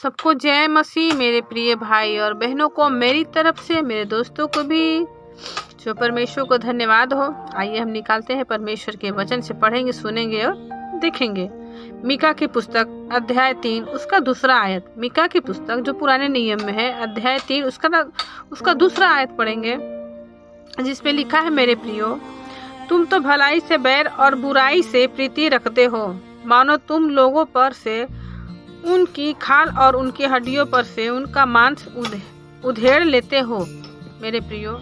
सबको जय मसीह। मेरे प्रिय भाई और बहनों को मेरी तरफ से, मेरे दोस्तों को भी जो परमेश्वर को धन्यवाद हो। आइए हम निकालते हैं परमेश्वर के वचन से, पढ़ेंगे, सुनेंगे और देखेंगे। मीका की पुस्तक अध्याय 3 उसका दूसरा आयत। मीका की पुस्तक जो पुराने नियम में है, अध्याय 3 उसका दूसरा आयत पढ़ेंगे, जिसमें लिखा है, मेरे प्रियो तुम तो भलाई से बैर और बुराई से प्रीति रखते हो, मानो तुम लोगों पर से उनकी खाल और उनकी हड्डियों पर से उनका मांस उधेड़ लेते हो। मेरे प्रियो,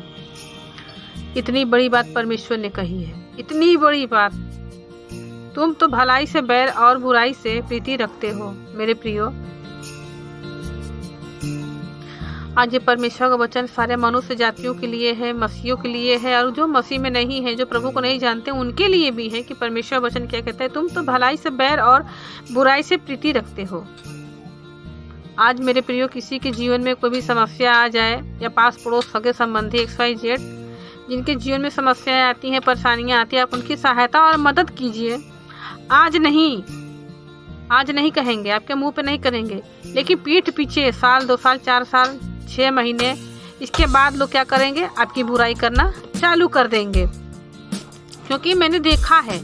इतनी बड़ी बात परमेश्वर ने कही है, इतनी बड़ी बात। तुम तो भलाई से बैर और बुराई से प्रीति रखते हो। मेरे प्रियो, आज ये परमेश्वर का वचन सारे मनुष्य जातियों के लिए है, मसीहियों के लिए है, और जो मसीह में नहीं है, जो प्रभु को नहीं जानते, उनके लिए भी है कि परमेश्वर वचन क्या कहता है। तुम तो भलाई से बैर और बुराई से प्रीति रखते हो। आज मेरे प्रियो, किसी के जीवन में कोई भी समस्या आ जाए, या पास पड़ोस, सगे संबंधी, XYZ जिनके जीवन में समस्याएं आती हैं, परेशानियां आती हैं, आप उनकी सहायता और मदद कीजिए। आज नहीं कहेंगे, आपके मुंह पे नहीं करेंगे, लेकिन पीठ पीछे साल, 2 साल, 4 साल, 6 महीने, इसके बाद लोग क्या करेंगे? आपकी बुराई करना चालू कर देंगे। क्योंकि मैंने देखा है,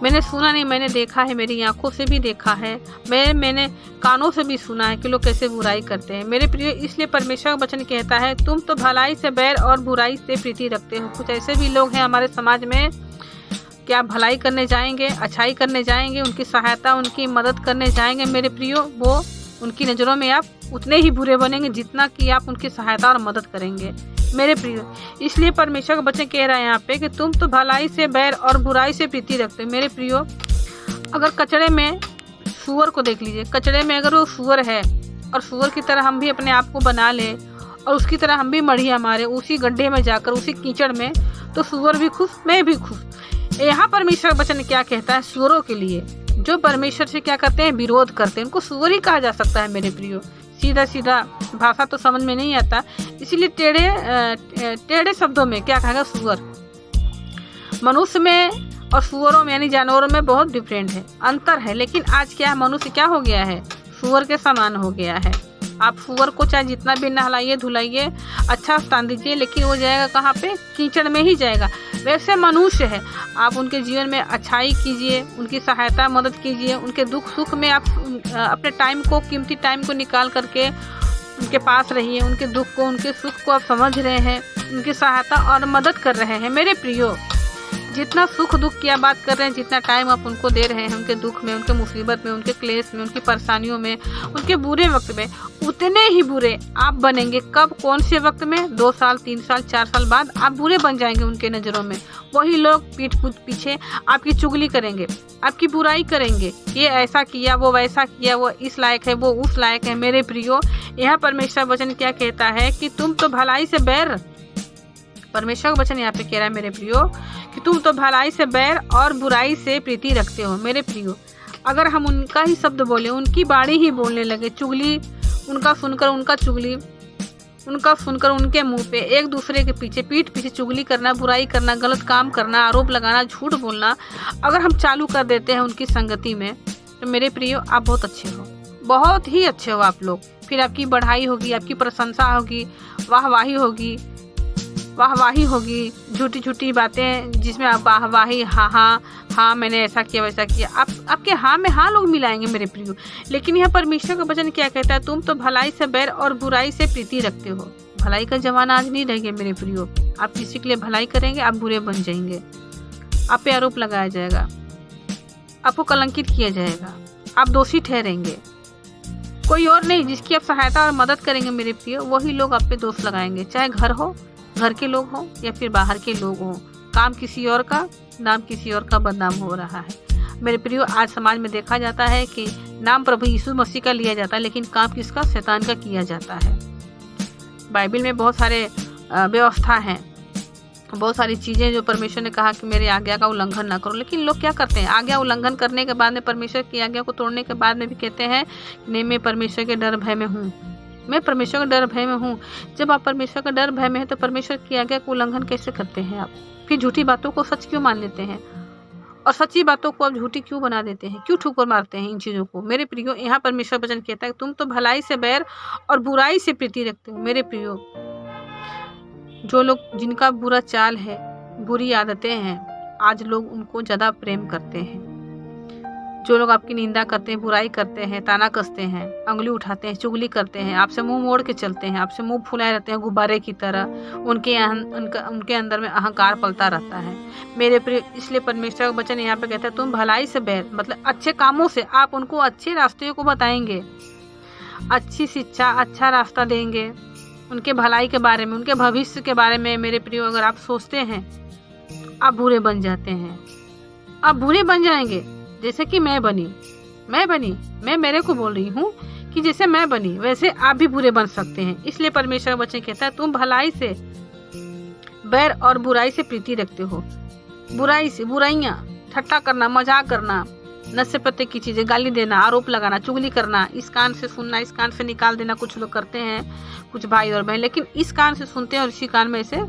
मैंने सुना नहीं, मैंने देखा है, मेरी आंखों से भी देखा है, मैंने कानों से भी सुना है कि लोग कैसे बुराई करते हैं। मेरे प्रिय, इसलिए परमेश्वर का वचन कहता है, तुम तो भलाई से बैर और बुराई से प्रीति रखते हो। कुछ ऐसे भी लोग हैं हमारे समाज में कि आप भलाई करने जाएंगे, अच्छाई करने जाएंगे, उनकी सहायता, उनकी मदद करने जाएंगे, मेरे प्रियो, वो उनकी नज़रों में आप उतने ही बुरे बनेंगे जितना कि आप उनकी सहायता और मदद करेंगे। मेरे प्रियो, इसलिए परमेश्वर का वचन कह रहा है यहाँ पे कि तुम तो भलाई से बैर और बुराई से प्रीति रखते हो। मेरे प्रियो, अगर कचड़े में सूअर को देख लीजिए, कचड़े में अगर वो सूअर है और सूअर की तरह हम भी अपने आप को बना ले और उसकी तरह हम भी मढ़िया मारे उसी गड्ढे में जाकर, उसी कीचड़ में, तो सूअर भी खुश, मैं भी खुश। यहाँ परमेश्वर वचन क्या कहता है? सूअरों के लिए जो परमेश्वर से क्या करते हैं? विरोध करते हैं, उनको सूअर ही कहा जा सकता है। मेरे प्रियो, सीधा सीधा भाषा तो समझ में नहीं आता, इसीलिए टेढ़े शब्दों में क्या कहेगा? सूअर। मनुष्य में और सूअरों में यानी जानवरों में बहुत डिफरेंट है, अंतर है। लेकिन आज क्या, मनुष्य क्या हो गया है? सूअर के समान हो गया है। आप सूअर को चाहे जितना भी नहलाइए, धुलाइए, अच्छा स्थान दीजिए, लेकिन वो जाएगा कहाँ पे? कीचड़ में ही जाएगा। वैसे मनुष्य है, आप उनके जीवन में अच्छाई कीजिए, उनकी सहायता, मदद कीजिए, उनके दुख सुख में आप अपने टाइम को, कीमती टाइम को निकाल करके उनके पास रहिए। उनके दुख को, उनके सुख को आप समझ रहे हैं, उनकी सहायता और मदद कर रहे हैं। मेरे प्रियो, जितना सुख दुख की आप बात कर रहे हैं, जितना टाइम आप उनको दे रहे हैं, उनके दुख में, उनके मुसीबत में, उनके क्लेश में, उनकी परेशानियों में, उनके बुरे वक्त में, उतने ही बुरे आप बनेंगे। कब? कौन से वक्त में? 2 साल, 3 साल, 4 साल बाद आप बुरे बन जाएंगे उनके नज़रों में। वही लोग पीठ पीछे आपकी चुगली करेंगे, आपकी बुराई करेंगे, ये ऐसा किया, वो वैसा किया, वो इस लायक है, वो उस लायक है। मेरे प्रियो, यहाँ परमेश्वर वचन क्या कहता है कि तुम तो भलाई से बैर, परमेश्वर का वचन यहाँ पे कह रहा है मेरे प्रियो कि तुम तो भलाई से बैर और बुराई से प्रीति रखते हो। मेरे प्रियो, अगर हम उनका ही शब्द बोले, उनकी बाणी ही बोलने लगे, चुगली उनका सुनकर, उनका सुनकर उनके मुंह पे एक दूसरे के पीछे, पीठ पीछे चुगली करना, बुराई करना, गलत काम करना, आरोप लगाना, झूठ बोलना, अगर हम चालू कर देते हैं उनकी संगति में, तो मेरे प्रियो, आप बहुत अच्छे हो, बहुत ही अच्छे हो आप लोग। फिर आपकी बढ़ाई होगी, आपकी प्रशंसा होगी, वाहवाही होगी, झूठी झूठी बातें जिसमें आप वाहवाही, हाँ मैंने ऐसा किया, वैसा किया, आपके हाँ में हाँ लोग मिलाएंगे। मेरे प्रियो, लेकिन यह परमेश्वर का वचन क्या कहता है? तुम तो भलाई से बैर और बुराई से प्रीति रखते हो। भलाई का जमाना आज नहीं रह गया मेरे प्रियो। आप किसी के लिए भलाई करेंगे, आप बुरे बन जाएंगे, आप पे आरोप लगाया जाएगा, आपको कलंकित किया जाएगा, आप दोषी ठहरेंगे। कोई और नहीं, जिसकी आप सहायता और मदद करेंगे मेरे प्रियो, वही लोग आप पे दोष लगाएंगे। चाहे घर हो, घर के लोग हों, या फिर बाहर के लोग हों, काम किसी और का, नाम किसी और का बदनाम हो रहा है। मेरे प्रियो, आज समाज में देखा जाता है कि नाम प्रभु यीशु मसीह का लिया जाता है, लेकिन काम किसका? शैतान का किया जाता है। बाइबल में बहुत सारे व्यवस्था हैं, बहुत सारी चीज़ें जो परमेश्वर ने कहा कि मेरे आज्ञा का उल्लंघन ना करो, लेकिन लोग क्या करते हैं? आज्ञा उल्लंघन करने के बाद में, परमेश्वर की आज्ञा को तोड़ने के बाद में भी कहते हैं नहीं, मैं परमेश्वर के डर भय में हूँ, मैं परमेश्वर के डर भय में हूँ। जब आप परमेश्वर का डर भय में हैं, तो परमेश्वर की आज्ञा को उल्लंघन कैसे करते हैं आप? फिर झूठी बातों को सच क्यों मान लेते हैं? और सच्ची बातों को आप झूठी क्यों बना देते हैं, क्यों ठोकर मारते हैं इन चीज़ों को। मेरे प्रियो, यहाँ परमेश्वर वचन कहता है तुम तो भलाई से बैर और बुराई से प्रीति रखते हो। मेरे प्रियो, जो लोग जिनका बुरा चाल है, बुरी आदतें हैं, आज लोग उनको ज़्यादा प्रेम करते हैं। जो लोग आपकी निंदा करते हैं, बुराई करते हैं, ताना कसते हैं, अंगुली उठाते हैं, चुगली करते हैं, आपसे मुंह मोड़ के चलते हैं, आपसे मुंह फुलाए रहते हैं गुब्बारे की तरह, उनके अंदर में अहंकार पलता रहता है। मेरे प्रिय, इसलिए परमेश्वर का वचन यहाँ पे कहता है तुम भलाई से बैर, मतलब अच्छे कामों से आप उनको अच्छे रास्ते को बताएंगे, अच्छी शिक्षा, अच्छा रास्ता देंगे, उनके भलाई के बारे में, उनके भविष्य के बारे में। मेरे प्रियो, अगर आप सोचते हैं आप बुरे बन जाते हैं, आप बुरे बन जाएंगे जैसे कि मैं बनी, मैं मेरे को बोल रही हूँ कि जैसे मैं बनी वैसे आप भी बुरे बन सकते हैं। इसलिए परमेश्वर का वचन कहता है तुम भलाई से बैर और बुराई से प्रीति रखते हो। बुराई से, बुराइयाँ, ठट्टा करना, मजाक करना, नशे पत्ते की चीजें, गाली देना, आरोप लगाना, चुगली करना, इस कान से सुनना, इस कान से निकाल देना, कुछ लोग करते हैं, कुछ भाई और बहन, लेकिन इस कान से सुनते हैं और इसी कान में इसे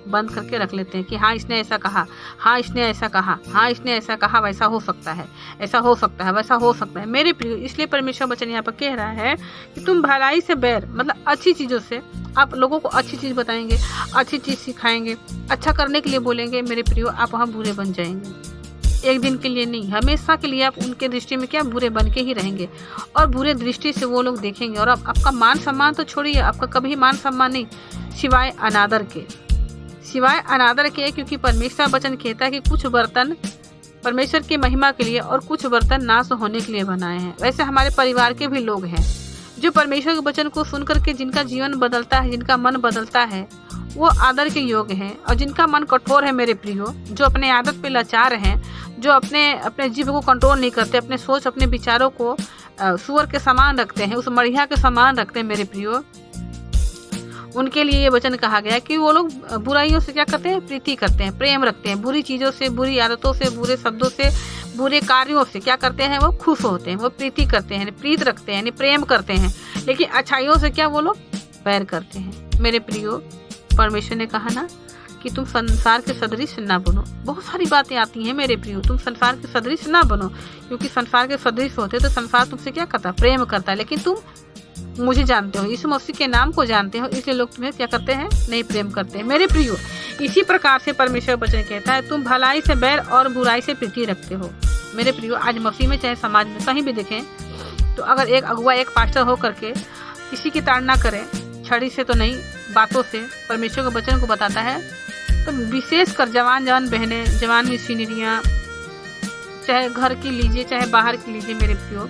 बंद करके रख लेते हैं कि हाँ इसने ऐसा कहा, हाँ इसने ऐसा कहा, हाँ इसने ऐसा कहा, वैसा हो सकता है, ऐसा हो सकता है, वैसा हो सकता है। मेरे प्रिय, इसलिए परमेश्वर वचन यहाँ पर कह रहा है कि तुम भलाई से बैर, मतलब अच्छी चीज़ों से आप लोगों को अच्छी चीज़ बताएंगे, अच्छी चीज़ सिखाएंगे, अच्छा करने के लिए बोलेंगे। मेरे प्रियो, आप वहाँ बुरे बन जाएंगे। एक दिन के लिए नहीं, हमेशा के लिए आप उनके दृष्टि में क्या बुरे बन के ही रहेंगे और बुरे दृष्टि से वो लोग देखेंगे। और आपका मान सम्मान तो छोड़िए, आपका कभी मान सम्मान नहीं, सिवाय अनादर के, सिवाय अनादर के, क्योंकि परमेश्वर वचन कहता है कि कुछ बर्तन परमेश्वर की महिमा के लिए और कुछ बर्तन नाश होने के लिए बनाए हैं। वैसे हमारे परिवार के भी लोग हैं जो परमेश्वर के वचन को सुन करके जिनका जीवन बदलता है, जिनका मन बदलता है, वो आदर के योग्य हैं। और जिनका मन कठोर है मेरे प्रियो, जो अपने आदत पे लाचार हैं, जो अपने जीव को कंट्रोल नहीं करते, अपने सोच, अपने विचारों को सुअर के समान रखते हैं, उस मड़िया के समान रखते हैं, मेरे प्रियो, उनके लिए ये वचन कहा गया कि वो लोग बुराइयों से क्या करते हैं, प्रीति करते हैं, प्रेम रखते हैं। बुरी चीज़ों से, बुरी आदतों से, बुरे शब्दों से, बुरे कार्यों से क्या करते हैं, वो खुश होते हैं, वो प्रीति करते हैं, प्रीत रखते हैं, प्रेम करते हैं। लेकिन अच्छाइयों से क्या वो लोग बैर करते हैं। मेरे प्रियो, परमेश्वर ने कहा ना कि तुम संसार के सदृश ना बनो। बहुत सारी बातें आती हैं मेरे प्रियो, तुम संसार के सदृश ना बनो, क्योंकि संसार के सदृश होते तो संसार तुमसे क्या करता, प्रेम करता। लेकिन तुम मुझे जानते हो, यीशु मसीह के नाम को जानते हो, इसलिए लोग तुम्हें क्या करते हैं, नहीं प्रेम करते हैं। मेरे प्रियो, इसी प्रकार से परमेश्वर वचन कहता है तुम भलाई से बैर और बुराई से प्रीति रखते हो। मेरे प्रियो, आज मसीह में चाहे समाज में कहीं भी देखें तो अगर एक अगुआ, एक पास्टर हो करके किसी की ताड़ना करे, छड़ी से तो नहीं, बातों से परमेश्वर के वचन को बताता है, तो विशेषकर जवान बहनें, जवान मिशनरियाँ, चाहे घर की लीजिए चाहे बाहर की लीजिए, मेरे प्रियो,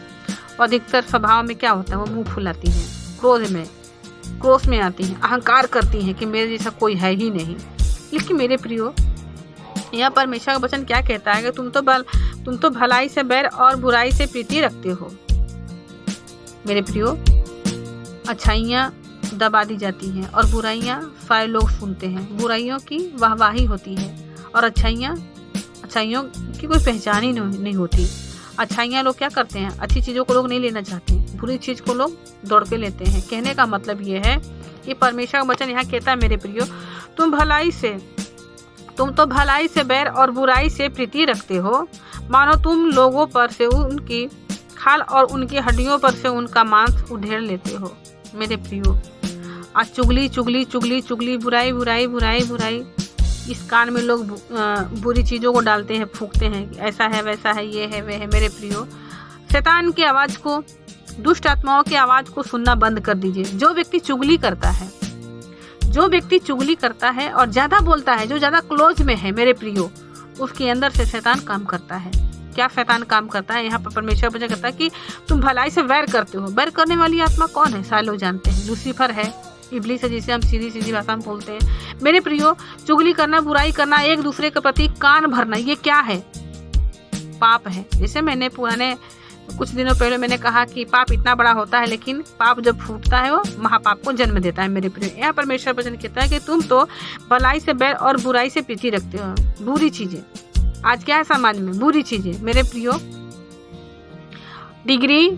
अधिकतर स्वभाव में क्या होता है, वो मुंह फुलाती हैं, क्रोध में आती हैं, अहंकार करती हैं कि मेरे जैसा कोई है ही नहीं। लेकिन मेरे प्रियो, यह परमेश्वर का वचन क्या कहता है कि तुम तो भलाई से बैर और बुराई से प्रीति रखते हो। मेरे प्रियो, अच्छाइयाँ दबा दी जाती हैं और बुराइयाँ सारे लोग सुनते हैं, बुराइयों की वाहवाही होती है और अच्छाइयों की कोई पहचान ही नहीं होती। अच्छाइयाँ लोग क्या करते हैं, अच्छी चीज़ों को लोग नहीं लेना चाहते, बुरी चीज़ को लोग दौड़ के लेते हैं। कहने का मतलब ये है कि परमेश्वर का वचन यहाँ कहता है मेरे प्रियो, तुम तो भलाई से बैर और बुराई से प्रीति रखते हो, मानो तुम लोगों पर से उनकी खाल और उनकी हड्डियों पर से उनका मांस उधेड़ लेते हो। मेरे प्रियो, आज चुगली, बुराई, इस कान में लोग बुरी चीज़ों को डालते हैं, फूंकते हैं, ऐसा है, वैसा है, ये है, वह है। मेरे प्रियो, शैतान की आवाज़ को, दुष्ट आत्माओं की आवाज़ को सुनना बंद कर दीजिए। जो व्यक्ति चुगली करता है और ज़्यादा बोलता है, जो ज़्यादा क्लोज में है, मेरे प्रियो, उसके अंदर से शैतान काम करता है। क्या शैतान काम करता है? यहाँ पर परमेश्वर वचन कहता है कि तुम भलाई से वैर करते हो। वैर करने वाली आत्मा कौन है? सारे लोग जानते हैं, लूसीफर है, इब्लीस है, जिसे हम सीधी भाषा में बोलते हैं। मेरे प्रियो, चुगली करना, बुराई करना, एक दूसरे के प्रति कान भरना, ये क्या है? पाप है। जैसे मैंने कुछ दिनों पहले मैंने कहा कि पाप इतना बड़ा होता है, लेकिन पाप जब फूटता है वो महापाप को जन्म देता है। मेरे प्रियो, यहाँ परमेश्वर वचन कहता है कि तुम तो भलाई से बैर और बुराई से प्रीति रखते हो। बुरी चीजें आज क्या है समाज में? बुरी चीजें। मेरे प्रियो, डिग्री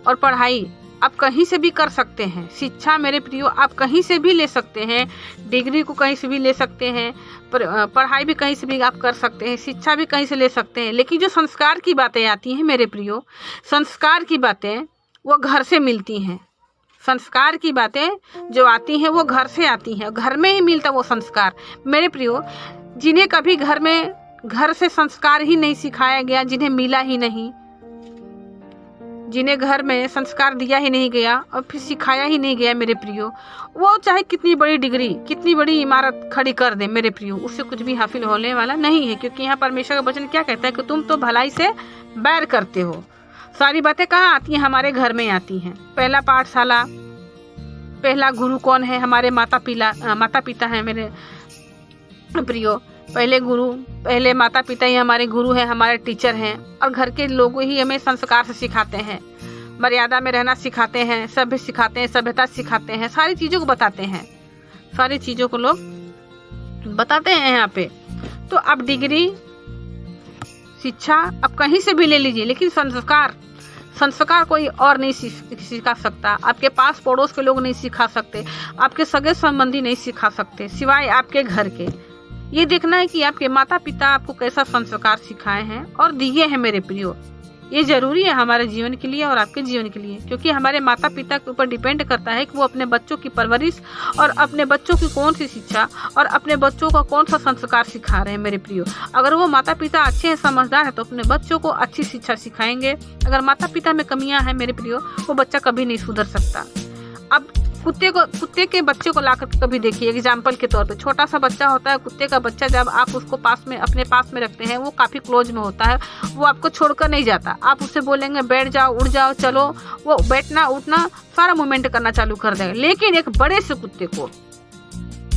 और पढ़ाई आप कहीं से भी कर सकते हैं। शिक्षा मेरे प्रियो आप कहीं से भी ले सकते हैं, डिग्री को कहीं से भी ले सकते हैं, पढ़ाई भी कहीं से भी आप कर सकते हैं, शिक्षा भी कहीं से ले सकते हैं। लेकिन जो संस्कार की बातें आती हैं मेरे प्रियो, संस्कार की बातें वो घर से मिलती हैं। संस्कार की बातें जो आती हैं वो घर से आती हैं, घर में ही मिलता वो संस्कार मेरे प्रियो। जिन्हें कभी घर से संस्कार ही नहीं सिखाया गया, जिन्हें मिला ही नहीं, जिन्हें घर में संस्कार दिया ही नहीं गया और फिर सिखाया ही नहीं गया मेरे प्रियो, वो चाहे कितनी बड़ी डिग्री, कितनी बड़ी इमारत खड़ी कर दे मेरे प्रियो, उससे कुछ भी हासिल होने वाला नहीं है। क्योंकि यहाँ परमेश्वर का वचन क्या कहता है कि तुम तो भलाई से बैर करते हो। सारी बातें कहाँ आती हैं? हमारे घर में आती हैं। पहला पाठशाला, पहला गुरु कौन है? हमारे माता पिता हैं मेरे प्रियो। पहले माता पिता ही हमारे गुरु हैं, हमारे टीचर हैं। और घर के लोग ही हमें संस्कार से सिखाते हैं, मर्यादा में रहना सिखाते हैं, सभ्य सिखाते हैं, सभ्यता सिखाते हैं, सारी चीज़ों को बताते हैं, सारी चीज़ों को लोग बताते हैं यहाँ पे। तो अब डिग्री, शिक्षा आप कहीं से भी ले लीजिए, लेकिन संस्कार कोई और नहीं सिखा सकता। आपके पास पड़ोस के लोग नहीं सिखा सकते, आपके सगे संबंधी नहीं सिखा सकते, सिवाय आपके घर के। ये देखना है कि आपके माता पिता आपको कैसा संस्कार सिखाए हैं और दिए हैं मेरे प्रियो। ये जरूरी है हमारे जीवन के लिए और आपके जीवन के लिए, क्योंकि हमारे माता पिता के ऊपर डिपेंड करता है कि वो अपने बच्चों की परवरिश और अपने बच्चों की कौन सी शिक्षा और अपने बच्चों का कौन सा संस्कार सिखा रहे हैं मेरे प्रियो। अगर वो माता पिता अच्छे हैं, समझदार है, तो अपने बच्चों को अच्छी शिक्षा सिखाएंगे। अगर माता पिता में कमियां हैं मेरे प्रियो, वो बच्चा कभी नहीं सुधर सकता। अब कुत्ते के बच्चे को लाकर कभी देखिए, एग्जाम्पल के तौर पे छोटा सा बच्चा होता है, कुत्ते का बच्चा, जब आप उसको अपने पास में रखते हैं, वो काफ़ी क्लोज में होता है, वो आपको छोड़कर नहीं जाता। आप उससे बोलेंगे बैठ जाओ, उड़ जाओ, चलो, वो बैठना उठना सारा मूवमेंट करना चालू कर देगा। लेकिन एक बड़े से कुत्ते को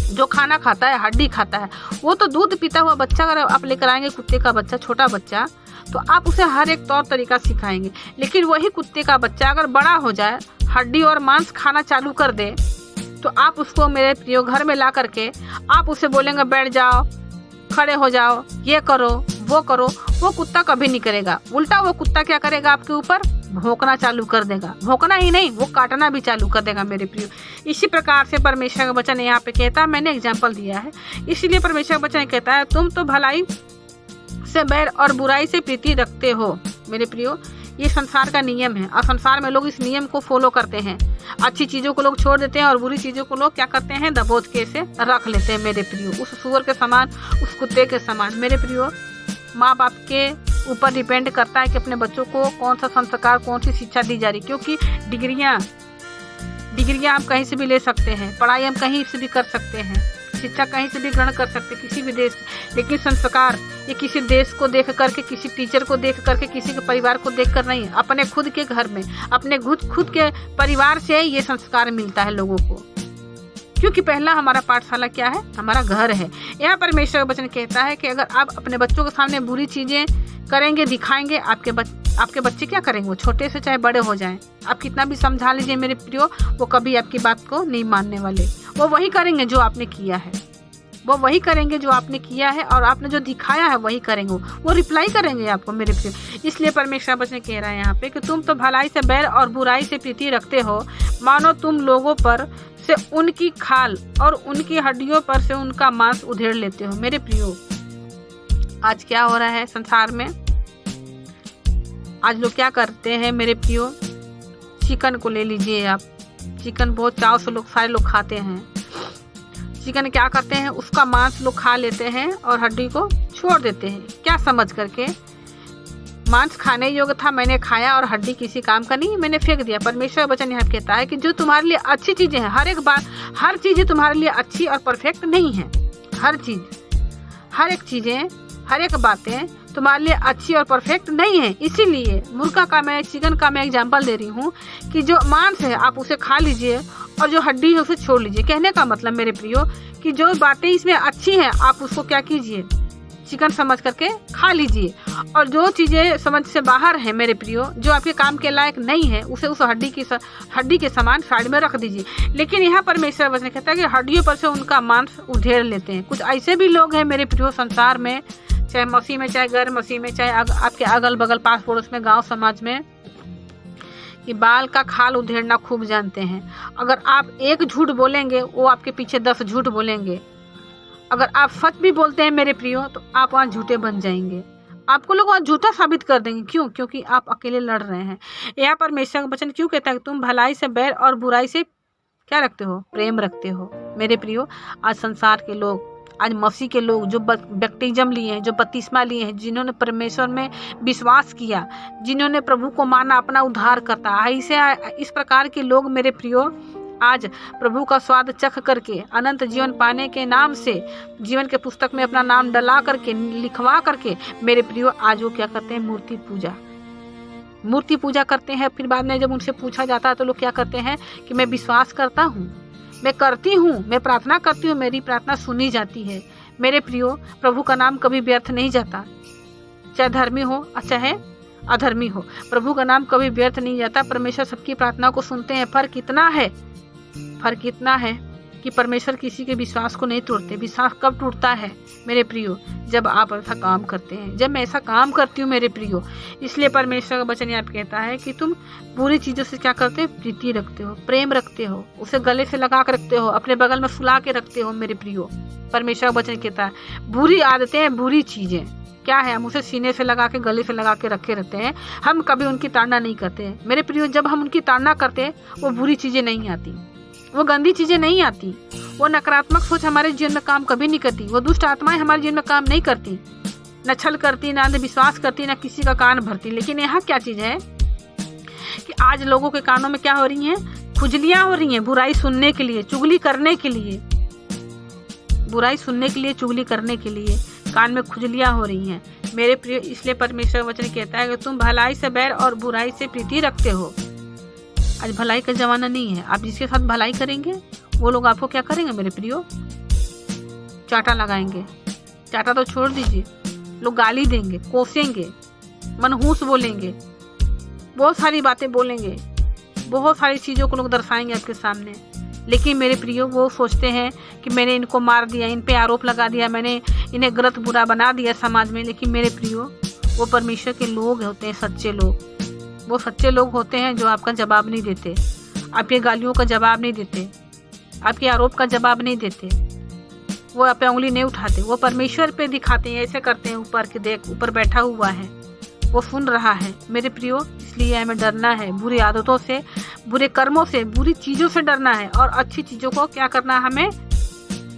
जो खाना खाता है, हड्डी खाता है, वो तो दूध पीता हुआ बच्चा अगर आप लेकर आएंगे, कुत्ते का बच्चा, छोटा बच्चा, तो आप उसे हर एक तौर तरीका सिखाएंगे। लेकिन वही कुत्ते का बच्चा अगर बड़ा हो जाए, हड्डी और मांस खाना चालू कर दे, तो आप उसको मेरे प्रियो घर में ला करके आप उसे बोलेंगे बैठ जाओ, खड़े हो जाओ, ये करो, वो करो, वो कुत्ता कभी नहीं करेगा। उल्टा वो कुत्ता क्या करेगा? आपके ऊपर भौंकना चालू कर देगा। भौंकना ही नहीं, वो काटना भी चालू कर देगा मेरे प्रियो। इसी प्रकार से परमेश्वर का वचन यहाँ पे कहता है, मैंने एग्जाम्पल दिया है, इसीलिए परमेश्वर का वचन कहता है तुम तो भलाई से बैर और बुराई से प्रीति रखते हो मेरे प्रियो। ये संसार का नियम है और संसार में लोग इस नियम को फॉलो करते हैं। अच्छी चीज़ों को लोग छोड़ देते हैं और बुरी चीज़ों को लोग क्या करते हैं? दबोच के इसे रख लेते हैं मेरे प्रियो, उस सूअर के समान, उस कुत्ते के समान मेरे प्रियो। माँ बाप के ऊपर डिपेंड करता है कि अपने बच्चों को कौन सा संस्कार, कौन सी शिक्षा दी जा रही। क्योंकि डिग्रियाँ आप कहीं से भी ले सकते हैं, पढ़ाई हम कहीं से भी कर सकते हैं, शिक्षा कहीं से भी ग्रहण कर सकते किसी भी देश, लेकिन संस्कार ये किसी देश को देख करके, किसी टीचर को देख करके, किसी के परिवार को देख कर नहीं, अपने खुद के घर में, अपने खुद के परिवार से ये संस्कार मिलता है लोगों को। क्योंकि पहला हमारा पाठशाला क्या है? हमारा घर है। यहाँ परमेश्वर का वचन कहता है कि अगर आप अपने बच्चों के सामने बुरी चीजें करेंगे, दिखाएंगे, आपके बच्चे क्या करेंगे? वो छोटे से चाहे बड़े हो जाएं, आप कितना भी समझा लीजिए मेरे प्रियो, वो कभी आपकी बात को नहीं मानने वाले। वो वही करेंगे जो आपने किया है, वो वही करेंगे जो आपने किया है, और आपने जो दिखाया है वही करेंगे। वो रिप्लाई करेंगे आपको मेरे प्रियो। इसलिए परमेश्वर वचन कह रहा है यहाँ पे कि तुम तो भलाई से बैर और बुराई से प्रीति रखते हो, मानो तुम लोगों पर से उनकी खाल और उनकी हड्डियों पर से उनका मांस उधेड़ लेते हो मेरे प्रियो। आज क्या हो रहा है संसार में? आज लोग क्या करते हैं मेरे प्रियो? चिकन को ले लीजिए आप, चिकन बहुत चाव से सारे लोग खाते हैं। चिकन क्या करते हैं? उसका मांस लोग खा लेते हैं और हड्डी को छोड़ देते हैं, क्या समझ करके मांस खाने योग्य था, मैंने खाया, और हड्डी किसी काम का नहीं, मैंने फेंक दिया। परमेश्वर वचन यहाँ कहता है कि जो तुम्हारे लिए अच्छी चीजें हैं, हर चीजें तुम्हारे लिए अच्छी और परफेक्ट नहीं है। हर एक चीजें, हर एक बातें तुम्हारे लिए अच्छी और परफेक्ट नहीं है। इसीलिए चिकन का मैं एग्जाम्पल दे रही हूँ कि जो मांस है आप उसे खा लीजिए और जो हड्डी है उसे छोड़ लीजिए। कहने का मतलब मेरे प्रियो कि जो बातें इसमें अच्छी हैं आप उसको क्या कीजिए? चिकन समझ करके खा लीजिए, और जो चीज़ें समझ से बाहर है मेरे प्रियो, जो आपके काम के लायक नहीं है, उसे उस हड्डी के समान साइड में रख दीजिए। लेकिन यहाँ परमेश्वर वचन कहता है कि हड्डियों पर से उनका मांस उधेड़ लेते हैं। कुछ ऐसे भी लोग हैं मेरे प्रियो संसार में, चाहे मसीह में, चाहे गैर मसीह में, चाहे आपके अगल बगल पास पड़ोस में, गाँव समाज में, कि बाल का खाल उधेड़ना खूब जानते हैं। अगर आप एक झूठ बोलेंगे वो आपके पीछे 10 झूठ बोलेंगे। अगर आप सच भी बोलते हैं मेरे प्रियो तो आप वहाँ झूठे बन जाएंगे, आपको लोग वहाँ झूठा साबित कर देंगे। क्यों? क्योंकि आप अकेले लड़ रहे हैं। यहाँ परमेश्वर का वचन क्यों कहता है तुम भलाई से बैर और बुराई से क्या रखते हो? प्रेम रखते हो। मेरे प्रियो, आज संसार के लोग, आज मसीह के लोग जो बैप्टिज्म लिए हैं, जो बपतिस्मा लिए हैं, जिन्होंने परमेश्वर में विश्वास किया, जिन्होंने प्रभु को माना अपना उद्धार करता, ऐसे इस प्रकार के लोग मेरे प्रियो आज प्रभु का स्वाद चख करके अनंत जीवन पाने के नाम से जीवन के पुस्तक में अपना नाम डला करके, लिखवा करके मेरे प्रियो आज वो क्या करते हैं? मूर्ति पूजा करते हैं। फिर बाद में जब उनसे पूछा जाता है तो लोग क्या करते हैं कि मैं विश्वास करता हूँ, मैं करती हूँ, मैं प्रार्थना करती हूँ, मेरी प्रार्थना सुनी जाती है। मेरे प्रियो, प्रभु का नाम कभी व्यर्थ नहीं जाता, चाहे धर्मी हो चाहे अधर्मी हो, प्रभु का नाम कभी व्यर्थ नहीं जाता। परमेश्वर सबकी प्रार्थना को सुनते हैं। फर्क इतना है कि परमेश्वर किसी के विश्वास को नहीं तोड़ते। विश्वास कब टूटता है मेरे प्रियो? जब आप ऐसा काम करते हैं, जब मैं ऐसा काम करती हूँ मेरे प्रियो। इसलिए परमेश्वर का वचन याद कहता है कि तुम बुरी चीज़ों से क्या करते हो? प्रीति रखते हो, प्रेम रखते हो, उसे गले से लगा कर रखते हो, अपने बगल में सुला के रखते हो मेरे प्रियो। परमेश्वर का वचन कहता है बुरी आदतें, बुरी चीज़ें क्या है, हम उसे सीने से लगा के, गले से लगा के रखे रहते हैं। हम कभी उनकी ताड़ना नहीं करते मेरे प्रियो। जब हम उनकी ताड़ना करते वो बुरी चीज़ें नहीं आती, वो गंदी चीज़ें नहीं आती, वो नकारात्मक सोच हमारे जीवन में काम कभी नहीं करती, वो दुष्ट आत्माएं हमारे जीवन में काम नहीं करती, न छल करती, न अंधविश्वास करती, न किसी का कान भरती। लेकिन यहाँ क्या चीज़ है कि आज लोगों के कानों में क्या हो रही हैं? खुजलियाँ हो रही हैं, बुराई सुनने के लिए, चुगली करने के लिए, बुराई सुनने के लिए, चुगली करने के लिए कान में खुजलियाँ हो रही हैं मेरे प्रिय। इसलिए परमेश्वर वचन कहता है कि तुम भलाई से बैर और बुराई से प्रीति रखते हो। आज भलाई का जमाना नहीं है। आप जिसके साथ भलाई करेंगे वो लोग आपको क्या करेंगे मेरे प्रियो? चाटा लगाएंगे। चाटा तो छोड़ दीजिए, लोग गाली देंगे, कोसेंगे, मनहूस बोलेंगे, बहुत सारी बातें बोलेंगे, बहुत सारी चीज़ों को लोग दर्शाएंगे आपके सामने। लेकिन मेरे प्रियो, वो सोचते हैं कि मैंने इनको मार दिया, इन पे आरोप लगा दिया, मैंने इन्हें गलत बुरा बना दिया समाज में। लेकिन मेरे प्रियो, वो परमेश्वर के लोग होते हैं, सच्चे लोग। वो सच्चे लोग होते हैं जो आपका जवाब नहीं देते, आपके गालियों का जवाब नहीं देते, आपके आरोप का जवाब नहीं देते, वो आप पे उंगली नहीं उठाते, वो परमेश्वर पे दिखाते हैं, ऐसे करते हैं ऊपर के, देख ऊपर बैठा हुआ है, वो सुन रहा है मेरे प्रियो। इसलिए हमें डरना है बुरी आदतों से, बुरे कर्मों से, बुरी चीज़ों से डरना है और अच्छी चीज़ों को क्या करना है? हमें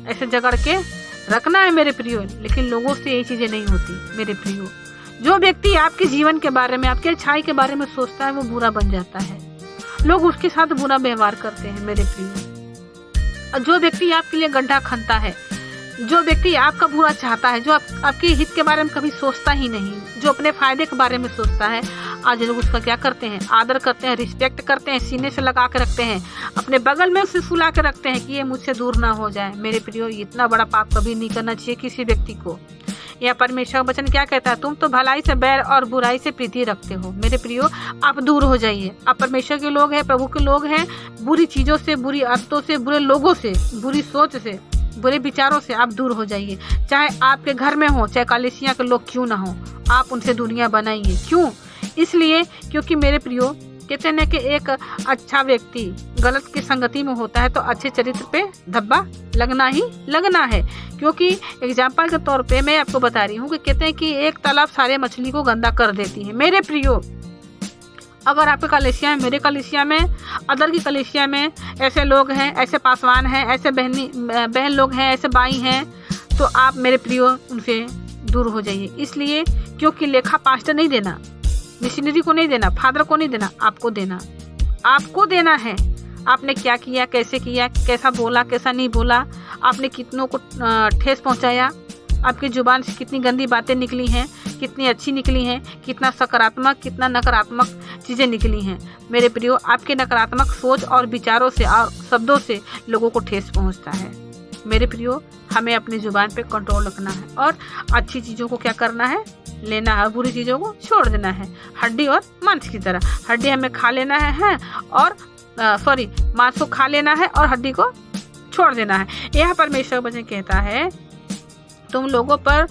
ऐसे जगड़ के रखना है मेरे प्रियो। लेकिन लोगों से ये चीज़ें नहीं होती मेरे प्रियो। जो व्यक्ति आपके जीवन के बारे में, आपके अच्छाई के बारे में सोचता है वो बुरा बन जाता है, लोग उसके साथ बुरा व्यवहार करते हैं मेरे प्रियो। और जो व्यक्ति आपके लिए गड्ढा खनता है, जो व्यक्ति आपका बुरा चाहता है, जो आपके हित के बारे में कभी सोचता ही नहीं, जो अपने फायदे के बारे में सोचता है, आज लोग उसका क्या करते हैं? आदर करते हैं, रिस्पेक्ट करते हैं, सीने से लगा के रखते हैं, अपने बगल में उसे सुला के रखते हैं कि ये मुझसे दूर ना हो जाए। मेरे प्रियो, इतना बड़ा पाप कभी नहीं करना चाहिए किसी व्यक्ति को। यह परमेश्वर का वचन क्या कहता है? तुम तो भलाई से बैर और बुराई से प्रीति रखते हो। मेरे प्रियो, आप दूर हो जाइए। आप परमेश्वर के लोग हैं, प्रभु के लोग हैं। बुरी चीज़ों से, बुरी आदतों से, बुरे लोगों से, बुरी सोच से, बुरे विचारों से आप दूर हो जाइए। चाहे आपके घर में हो, चाहे कलीसिया के लोग क्यों ना हो, आप उनसे दूरियां बनाइए। क्यों? इसलिए क्योंकि मेरे प्रियो, कहते हैं कि एक अच्छा व्यक्ति गलत की संगति में होता है तो अच्छे चरित्र पे धब्बा लगना ही लगना है। क्योंकि एग्जाम्पल के तौर पे मैं आपको बता रही हूँ कि कहते हैं कि एक तालाब सारे मछली को गंदा कर देती है। मेरे प्रियो, अगर आपके कलीसिया में, मेरे कलीसिया में, अदर की कलीसिया में ऐसे लोग हैं, ऐसे पासवान हैं, ऐसे बहन लोग हैं, ऐसे बाई हैं, तो आप मेरे प्रियो उनसे दूर हो जाइए। इसलिए क्योंकि लेखा पास्टर नहीं देना, मिशनरी को नहीं देना, फादर को नहीं देना, आपको देना है। आपने क्या किया, कैसे किया, कैसा बोला, कैसा नहीं बोला, आपने कितनों को ठेस पहुंचाया, आपकी जुबान से कितनी गंदी बातें निकली हैं, कितनी अच्छी निकली हैं, कितना सकारात्मक, कितना नकारात्मक चीज़ें निकली हैं। मेरे प्रियो, आपके नकारात्मक सोच और विचारों से और शब्दों से लोगों को ठेस पहुंचता है। मेरे प्रियो, हमें अपनी जुबान पे कंट्रोल रखना है और अच्छी चीज़ों को क्या करना है? लेना है, बुरी चीज़ों को छोड़ देना है। हड्डी और मांस की तरह हड्डी हमें खा लेना है और मांस को खा लेना है और हड्डी को छोड़ देना है। यह परमेश्वर वचन कहता है, तुम लोगों पर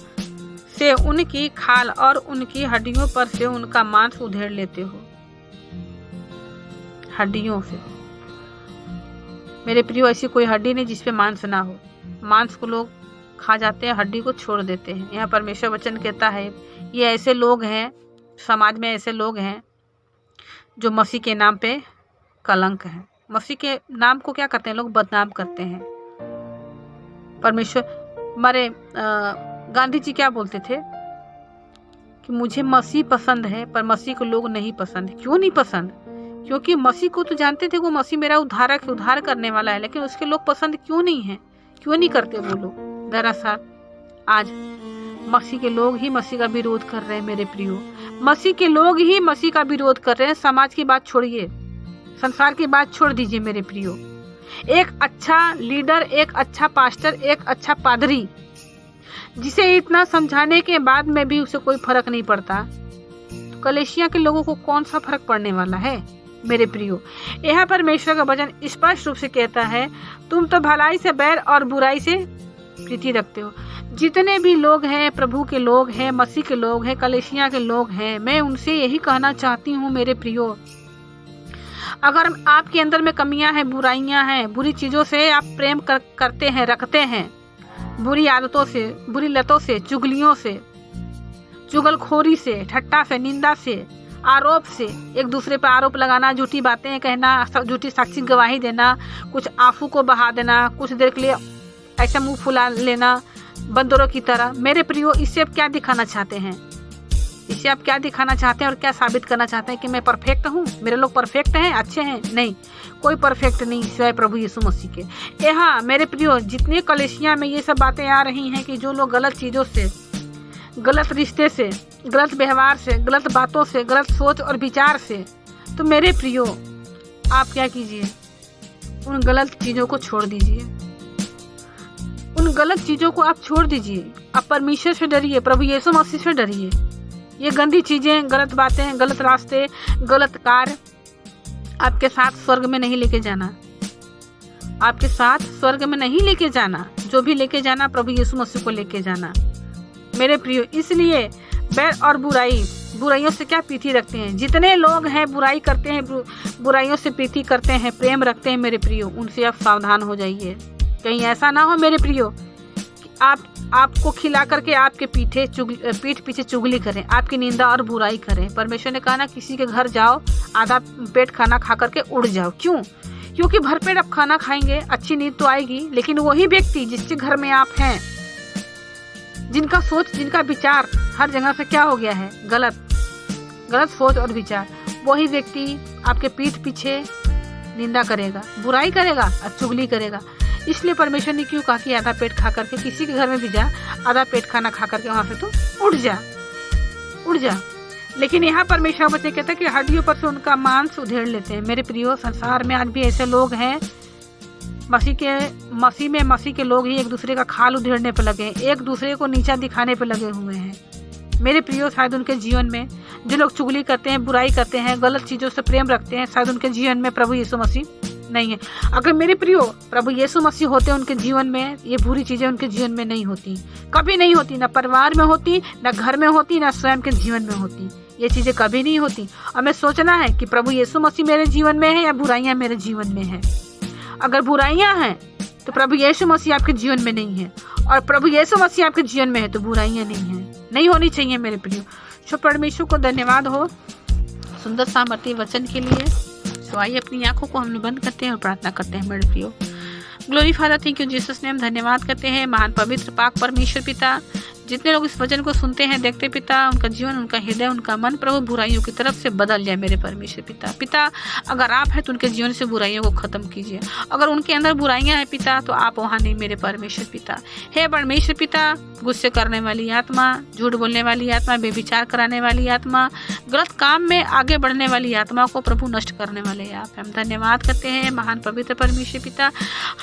से उनकी खाल और उनकी हड्डियों पर से उनका मांस उधेड़ लेते हो। हड्डियों से। मेरे प्रियो, ऐसी कोई हड्डी नहीं जिसपे मांस ना हो। मांस को लोग खा जाते हैं, हड्डी को छोड़ देते हैं। यहाँ परमेश्वर वचन कहता है ये ऐसे लोग हैं, समाज में ऐसे लोग हैं जो मसीह के नाम पे कलंक हैं। मसीह के नाम को क्या करते हैं लोग? बदनाम करते हैं। परमेश्वर हमारे गांधी जी क्या बोलते थे कि मुझे मसीह पसंद है पर मसीह को लोग नहीं पसंद। क्यों नहीं पसंद? क्योंकि मसीह को तो जानते थे वो मसीह मेरा उद्धारक है, उद्धार करने वाला है, लेकिन उसके लोग पसंद क्यों नहीं है? क्यों नहीं करते वो लोग? दरअसल आज मसीह के लोग ही मसीह का विरोध कर रहे हैं मेरे प्रियो। मसीह के लोग ही मसीह का विरोध कर रहे हैं। समाज की बात छोड़िए, संसार की बात छोड़ दीजिए मेरे प्रियो। एक अच्छा लीडर, एक अच्छा पास्टर, एक अच्छा पादरी जिसे इतना समझाने के बाद में भी उसे कोई फर्क नहीं पड़ता, तो कलेशिया के लोगों को कौन सा फर्क पड़ने वाला है मेरे प्रियो? यहाँ परमेश्वर का वचन स्पष्ट रूप से कहता है तुम तो भलाई से बैर और बुराई से प्रीति रखते हो। जितने भी लोग हैं, प्रभु के लोग हैं, मसीह के लोग हैं, कलेशिया के लोग हैं, मैं उनसे यही कहना चाहती हूँ मेरे प्रियो, अगर आपके अंदर में कमियां हैं, बुराइयां हैं, बुरी चीजों से आप प्रेम करते हैं, रखते हैं, बुरी आदतों से, बुरी लतों से, चुगलियों से, चुगलखोरी से, ठट्टा से, निंदा से, आरोप से, एक दूसरे पर आरोप लगाना, झूठी बातें कहना, झूठी साक्षी गवाही देना, कुछ आंसू को बहा देना, कुछ देर के लिए ऐसा मुंह फुला लेना बंदरों की तरह। मेरे प्रियो, इससे आप क्या दिखाना चाहते हैं? इससे आप क्या दिखाना चाहते हैं और क्या साबित करना चाहते हैं कि मैं परफेक्ट हूँ, मेरे लोग परफेक्ट हैं, अच्छे हैं? नहीं, कोई परफेक्ट नहीं सिवाय प्रभु यीशु मसीह के। हाँ मेरे प्रियो, जितने कलेशिया में ये सब बातें आ रही हैं कि जो लोग गलत चीज़ों से, गलत रिश्ते से, गलत व्यवहार से, गलत बातों से, गलत सोच और विचार से, तो मेरे प्रियो आप क्या कीजिए? उन गलत चीज़ों को छोड़ दीजिए। उन गलत चीज़ों को आप छोड़ दीजिए। आप परमेश्वर से डरिए, प्रभु यीशु मसीह से डरिए। ये गंदी चीज़ें, गलत बातें, गलत रास्ते, गलत कार्य आपके साथ स्वर्ग में नहीं लेके जाना। आपके साथ स्वर्ग में नहीं लेके जाना। जो भी लेके जाना प्रभु यीशु मसीह को लेके जाना मेरे प्रियो। इसलिए बैर और बुराइयों से क्या प्रीति रखते हैं? जितने लोग हैं बुराई करते हैं, बुराइयों से प्रीति करते हैं, प्रेम रखते हैं मेरे प्रियो, उनसे आप सावधान हो जाइए। कहीं ऐसा ना हो मेरे प्रियो कि आपको खिला करके आपके पीठ पीछे चुगली करें, आपकी निंदा और बुराई करें। परमेश्वर ने कहा ना, किसी के घर जाओ, आधा पेट खाना खा करके उड़ जाओ। क्यों? क्योंकि भरपेट आप खाना खाएंगे, अच्छी नींद तो आएगी, लेकिन वही व्यक्ति जिसके घर में आप हैं, जिनका सोच, जिनका विचार हर जगह से क्या हो गया है? गलत सोच और विचार, वही व्यक्ति आपके पीठ पीछे निंदा करेगा, बुराई करेगा और चुगली करेगा। इसलिए परमेश्वर ने क्यों कहा कि आधा पेट खा करके किसी के घर में भी जा, आधा पेट खाना खा करके वहां से तो उड़ जा। लेकिन यहाँ परमेश्वर बच्चे कहते हैं कि हड्डियों पर से उनका मांस उधेड़ लेते हैं। मेरे प्रियो, संसार में आज भी ऐसे लोग हैं, मसीह के लोग ही एक दूसरे का खाल उधेड़ने पर लगे हैं, एक दूसरे को नीचा दिखाने पर लगे हुए हैं मेरे प्रियो। शायद उनके जीवन में जो लोग चुगली करते हैं, बुराई करते हैं, गलत चीज़ों से प्रेम रखते हैं, शायद उनके जीवन में प्रभु यीशु मसीह नहीं है। अगर मेरे प्रियो प्रभु यीशु मसीह होते उनके जीवन में, ये बुरी चीज़ें उनके जीवन में नहीं होती, कभी नहीं होती, ना परिवार में होती, ना घर में होती, ना स्वयं के जीवन में होती। ये चीज़ें कभी नहीं होती। और हमें सोचना है कि प्रभु यीशु मसीह मेरे जीवन में है या बुराइयाँ मेरे जीवन में है। अगर बुराइयाँ हैं तो प्रभु यीशु मसीह आपके जीवन में नहीं है, और प्रभु यीशु मसीह आपके जीवन में है तो बुराइयाँ नहीं होनी चाहिए मेरे प्रियो। सो परमेश्वर को धन्यवाद हो सुंदर सामर्थ्य वचन के लिए। सो आइए अपनी आंखों को हम बंद करते हैं और प्रार्थना करते हैं मेरे प्रियो। Glory father, thank you Jesus name. धन्यवाद करते हैं महान पवित्र पाक परमेश्वर पिता, जितने लोग इस वचन को सुनते हैं, देखते पिता, उनका जीवन, उनका हृदय, उनका मन प्रभु बुराइयों की तरफ से बदल जाए मेरे परमेश्वर पिता। अगर आप हैं तो उनके जीवन से बुराइयों को खत्म कीजिए। अगर उनके अंदर बुराइयां हैं पिता, तो आप वहाँ नहीं मेरे परमेश्वर पिता। हे परमेश्वर पिता, गुस्से करने वाली आत्मा, झूठ बोलने वाली आत्मा, बेविचार कराने वाली आत्मा, गलत काम में आगे बढ़ने वाली आत्मा को प्रभु नष्ट करने वाले आप। हम धन्यवाद करते हैं महान पवित्र परमेश्वर पिता,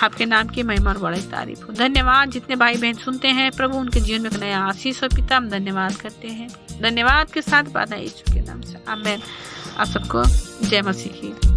आपके नाम की महिमा और बड़ी तारीफ हो। धन्यवाद जितने भाई बहन सुनते हैं प्रभु, उनके जीवन में नया आशीष हो पिता। हम धन्यवाद करते हैं, धन्यवाद के साथ प्रार्थना यीशु के नाम से, आमीन। आप सबको जय मसीह की।